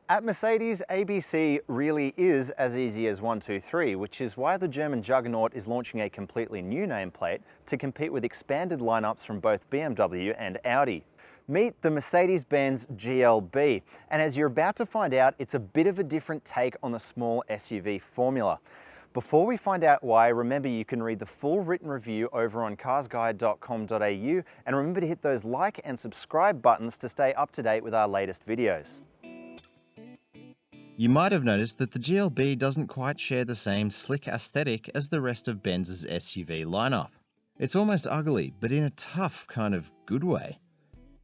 At Mercedes, ABC really is as easy as 1, 2, 3, which is why the German juggernaut is launching a completely new nameplate to compete with expanded lineups from both BMW and Audi. Meet the Mercedes-Benz GLB, and as you're about to find out, it's a bit of a different take on the small SUV formula. Before we find out why, remember you can read the full written review over on carsguide.com.au, and remember to hit those like and subscribe buttons to stay up to date with our latest videos. You might have noticed that the GLB doesn't quite share the same slick aesthetic as the rest of Benz's SUV lineup. It's almost ugly, but in a tough kind of good way.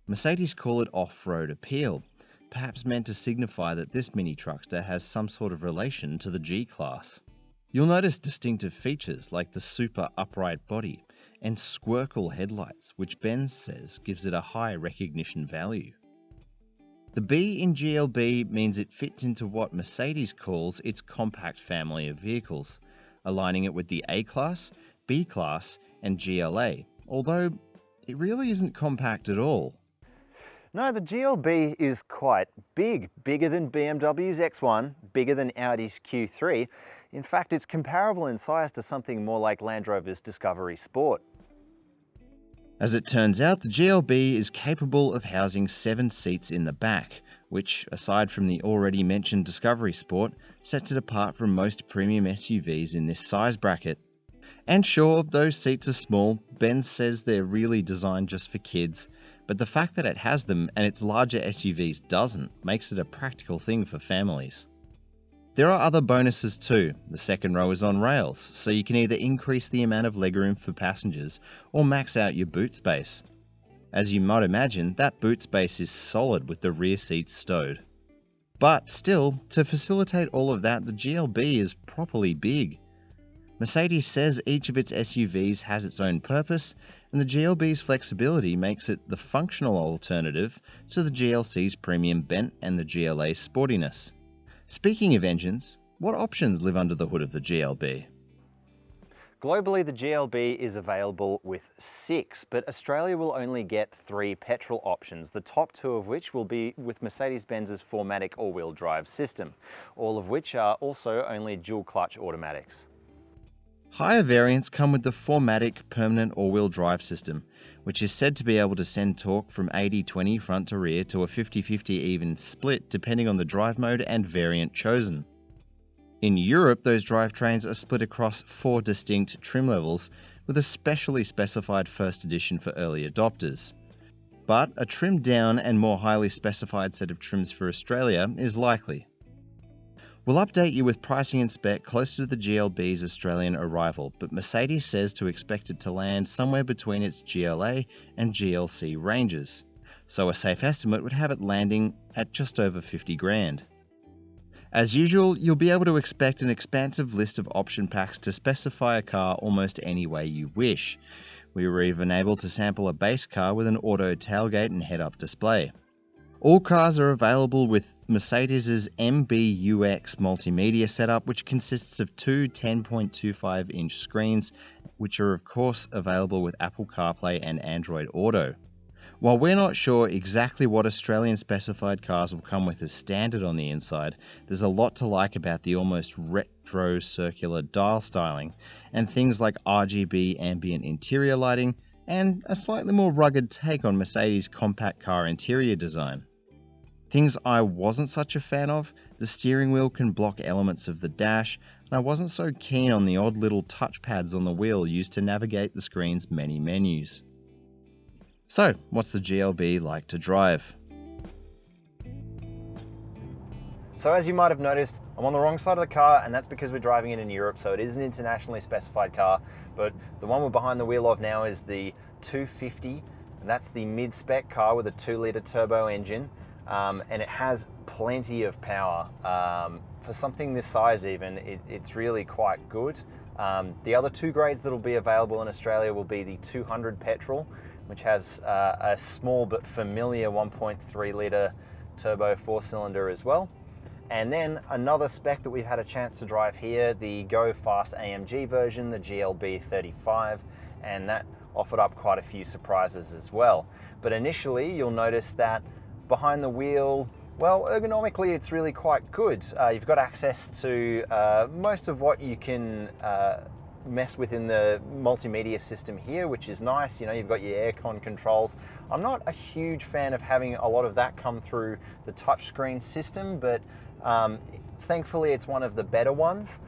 Mercedes call it off-road appeal, perhaps meant to signify that this mini truckster has some sort of relation to the G-Class. You'll notice distinctive features like the super upright body and squircle headlights, which Benz says gives it a high recognition value. The B in GLB means it fits into what Mercedes calls its compact family of vehicles, aligning it with the A-Class, B-Class and GLA, although it really isn't compact at all. No, the GLB is quite big, bigger than BMW's X1, bigger than Audi's Q3. In fact, it's comparable in size to something more like Land Rover's Discovery Sport. As it turns out, the GLB is capable of housing 7 seats in the back, which, aside from the already mentioned Discovery Sport, sets it apart from most premium SUVs in this size bracket. And sure, those seats are small. Benz says they're really designed just for kids, but the fact that it has them and its larger SUVs doesn't makes it a practical thing for families. There are other bonuses too. The second row is on rails, so you can either increase the amount of legroom for passengers or max out your boot space. As you might imagine, that boot space is solid with the rear seats stowed. But still, to facilitate all of that, the GLB is properly big. Mercedes says each of its SUVs has its own purpose, and the GLB's flexibility makes it the functional alternative to the GLC's premium bent and the GLA's sportiness. Speaking of engines, what options live under the hood of the GLB? Globally, the GLB is available with 6, but Australia will only get 3 petrol options, the top 2 of which will be with Mercedes-Benz's 4MATIC all-wheel drive system, all of which are also only dual-clutch automatics. Higher variants come with the 4MATIC permanent all-wheel drive system, which is said to be able to send torque from 80-20 front to rear to a 50-50 even split depending on the drive mode and variant chosen. In Europe, those drivetrains are split across 4 distinct trim levels with a specially specified first edition for early adopters. But a trimmed down and more highly specified set of trims for Australia is likely. We'll update you with pricing and spec closer to the GLB's Australian arrival, but Mercedes says to expect it to land somewhere between its GLA and GLC ranges, so a safe estimate would have it landing at just over 50 grand. As usual, you'll be able to expect an expansive list of option packs to specify a car almost any way you wish. We were even able to sample a base car with an auto tailgate and head-up display. All cars are available with Mercedes' MBUX multimedia setup, which consists of 2 10.25-inch screens, which are of course available with Apple CarPlay and Android Auto. While we're not sure exactly what Australian specified cars will come with as standard on the inside, there's a lot to like about the almost retro circular dial styling, and things like RGB ambient interior lighting, and a slightly more rugged take on Mercedes' compact car interior design. Things I wasn't such a fan of, the steering wheel can block elements of the dash, and I wasn't so keen on the odd little touchpads on the wheel used to navigate the screen's many menus. So, what's the GLB like to drive? So as you might have noticed, I'm on the wrong side of the car, and that's because we're driving it in Europe, so it is an internationally specified car, but the one we're behind the wheel of now is the 250, and that's the mid-spec car with a 2-litre turbo engine. And it has plenty of power. For something this size even, it's really quite good. The other 2 grades that will be available in Australia will be the 200 petrol, which has a small but familiar 1.3 litre turbo 4-cylinder as well. And then another spec that we've had a chance to drive here, the Go Fast AMG version, the GLB 35, and that offered up quite a few surprises as well. But initially, you'll notice that behind the wheel, Well, ergonomically, it's really quite good. You've got access to most of what you can mess with in the multimedia system here, which is nice. You know, you've got your aircon controls. I'm not a huge fan of having a lot of that come through the touchscreen system, but thankfully it's one of the better ones.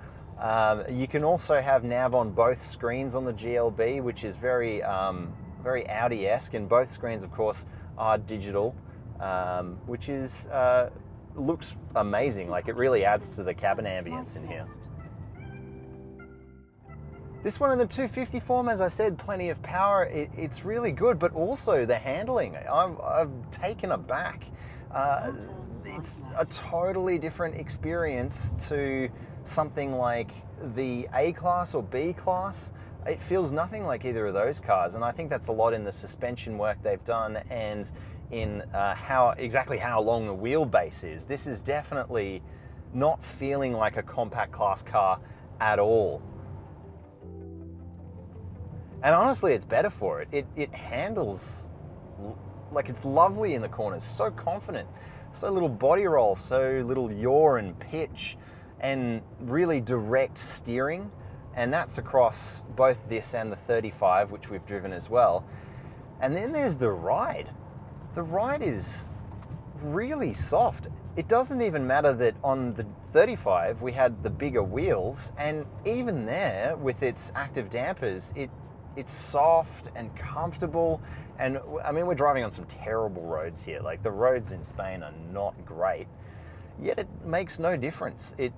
You can also have nav on both screens on the GLB, which is very Audi-esque, and both screens, of course, are digital, which is looks amazing. Like, it really adds to the cabin ambience in here. This one in the 250 form, as I said, plenty of power. It's really good, but also the handling, I've taken aback. It's a totally different experience to something like the A-Class or B-Class. It feels nothing like either of those cars, and I think that's a lot in the suspension work they've done and in exactly how long the wheelbase is. This is definitely not feeling like a compact class car at all. And honestly, it's better for it. It handles like it's lovely in the corners, so confident, so little body roll, so little yaw and pitch, and really direct steering. And that's across both this and the 35, which we've driven as well. And then there's the ride. The ride is really soft. It doesn't even matter that on the 35 we had the bigger wheels, and even there with its active dampers, it's soft and comfortable. And I mean, we're driving on some terrible roads here. Like, the roads in Spain are not great, yet it makes no difference. It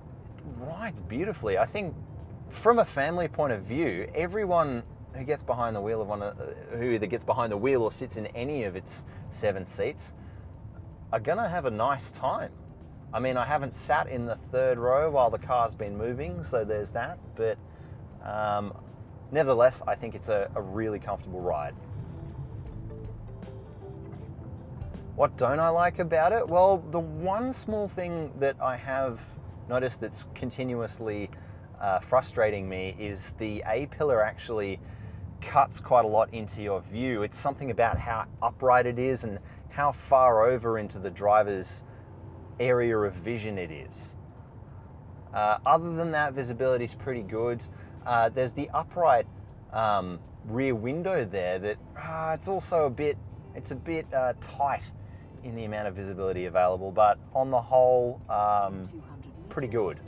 rides beautifully. I think from a family point of view, everyone who gets behind the wheel of who either gets behind the wheel or sits in any of its 7 seats are gonna have a nice time. I mean, I haven't sat in the 3rd row while the car's been moving, so there's that, but nevertheless, I think it's a really comfortable ride. What don't I like about it? Well, the one small thing that I have noticed that's continuously frustrating me is the A-pillar actually cuts quite a lot into your view. It's something about how upright it is and how far over into the driver's area of vision it is. Other than that, visibility is pretty good. There's the upright rear window there that it's also a bit tight in the amount of visibility available, but on the whole, pretty good.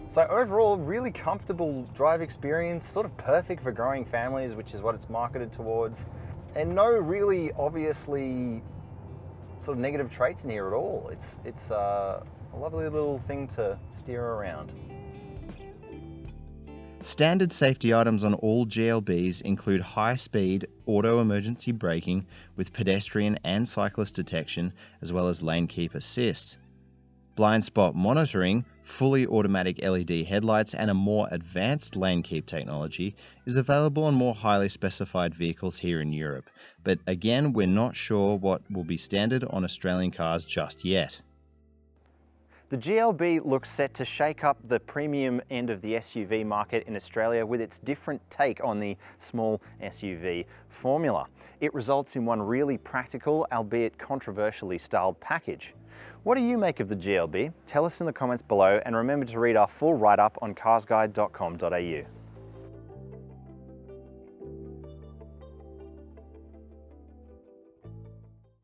So overall, really comfortable drive experience, sort of perfect for growing families, which is what it's marketed towards, and no really obviously sort of negative traits in here at all. It's a lovely little thing to steer around. Standard safety items on all GLBs include high-speed auto emergency braking with pedestrian and cyclist detection, as well as lane keep assist. Blind spot monitoring, fully automatic LED headlights, and a more advanced lane keep technology is available on more highly specified vehicles here in Europe, but again, we're not sure what will be standard on Australian cars just yet. The GLB looks set to shake up the premium end of the SUV market in Australia with its different take on the small SUV formula. It results in one really practical, albeit controversially styled package. What do you make of the GLB? Tell us in the comments below, and remember to read our full write-up on carsguide.com.au.